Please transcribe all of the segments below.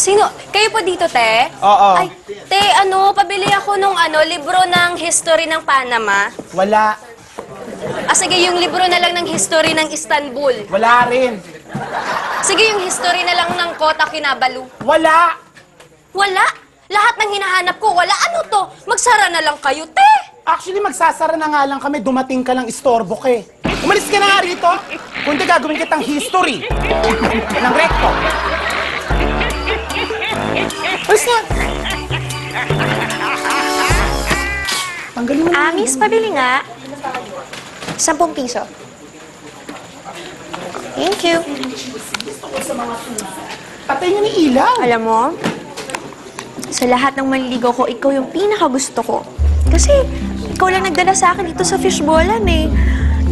Sino? Kayo po dito, te? Oo. Ay, te, pabili ako nung libro ng history ng Panama. Wala. Sige, yung libro na lang ng history ng Istanbul. Wala rin. Sige, yung history na lang ng Kota Kinabalu. Wala. Wala? Lahat ng hinahanap ko, wala. Ano to? Magsara na lang kayo, te. Actually, magsasara na nga lang kami. Dumating ka lang, istorbo ka eh. Umalis ka na nga rito. Kundi gagawin kitang history ng recto. Alis na. Tanggalin mo. Miss, pabili nga. 10 piso. Thank you. Patay niyo ni ilaw. Alam mo, sa lahat ng manliligaw ko, ikaw yung pinakagusto ko. Kasi ikaw lang nagdala sa akin dito sa fishballan eh.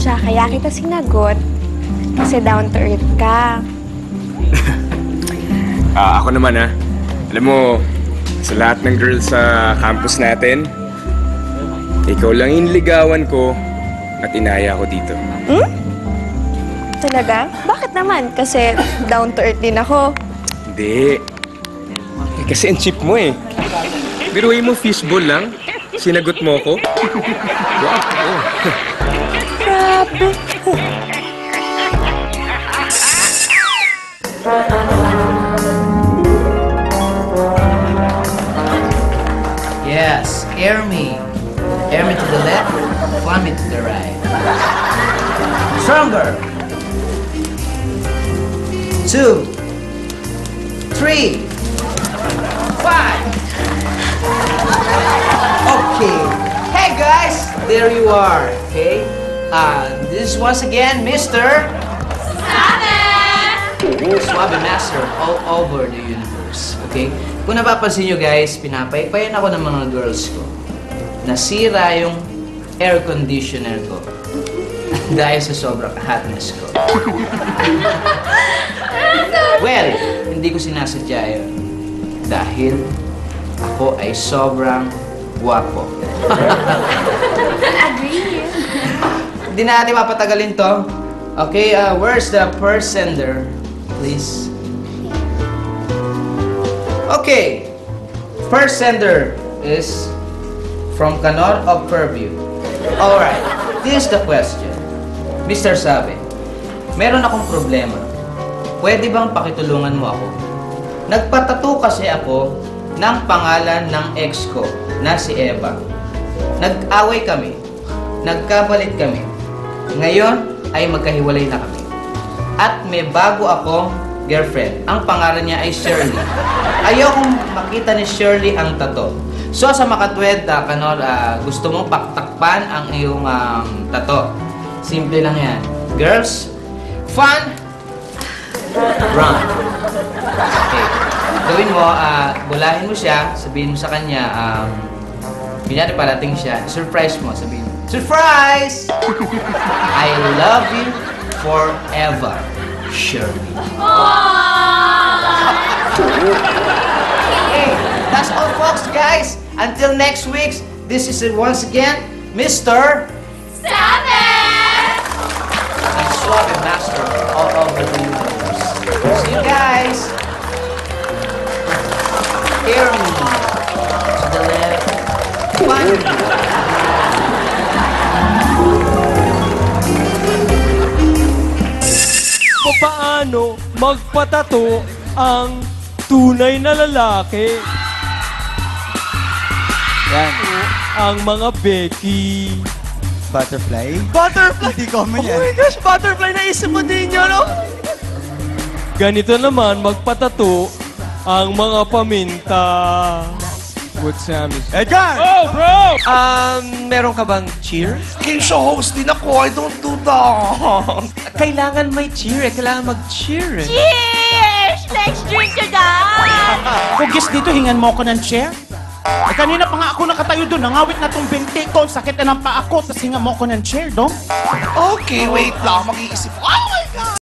Tsaka kaya kita sinagot. Kasi down to earth ka. Ako naman Alam mo, sa lahat ng girls sa campus natin, ikaw lang yung ligawan ko at inaya ko dito. Talaga? Bakit naman? Kasi down to earth din ako. Hindi. Kasi ang cheap mo eh. Biruin mo fishball lang, sinagot mo ko. Wow. Grabe. Yes, air me. Air me to the left, fly me to the right. Stronger. 2, 3, 5. Okay. Hey guys, there you are. Okay. This is once again Mr. Suave Master all over the universe. Okay? Kung napapansin nyo guys, pinapaypayan ako ng mga girls ko. Nasira yung air conditioner ko. Dahil sa sobrang hotness ko. Well, hindi ko sinasadya yun. Dahil ako ay sobrang guwapo. Agree. Hindi na natin mapatagalin to. Okay, where's the first sender? Please. Okay. First sender is from Canor of Fairview. Alright, this is the question. Mr. Sabe, meron akong problema. Pwede bang pakitulungan mo ako? Nagpatato kasi ako ng pangalan ng ex ko na si Eva. Nag-away kami. Nagkapalit kami. Ngayon ay magkahiwalay na kami. At may bago akong girlfriend. Ang pangalan niya ay Shirley. Ayokong makita ni Shirley ang tato. So sa makatwed, Kanor, gusto mong paktakpan ang iyong tato. Simple lang yan. Girls, fun, run. Okay. Gawin mo, bulahin mo siya, sabihin mo sa kanya, kunyari parating siya, surprise mo, sabihin mo, surprise! I love you forever, Shirley. Okay, that's all folks, guys. Until next week, this is once again, Mr. Sabe! And Suave Master all over the universe. See you guys. Hear me to the left. Find me. Paano magpatato ang tunay na lalaki? Yan. Ang mga Becky. Butterfly? Butterfly! Hindi ko man Oh yan. my gosh, butterfly! Naisip mo din yun, no? Ganito naman, magpatato ang mga paminta. What's up, Edgar! Oh, bro! Meron ka bang cheer? Game show host din ako. I don't do that. Kailangan may cheer eh. Kailangan mag-cheer eh. Cheers! Let's drink to that! Kugis dito, hingan mo ako ng chair. Kanina pa nga ako nakatayo doon. Nangawit na tong binti ko. Sakit na ng paa ko. Tapos hingan mo ako ng chair, dong. Okay, wait lang. Mag-iisip. Oh my God!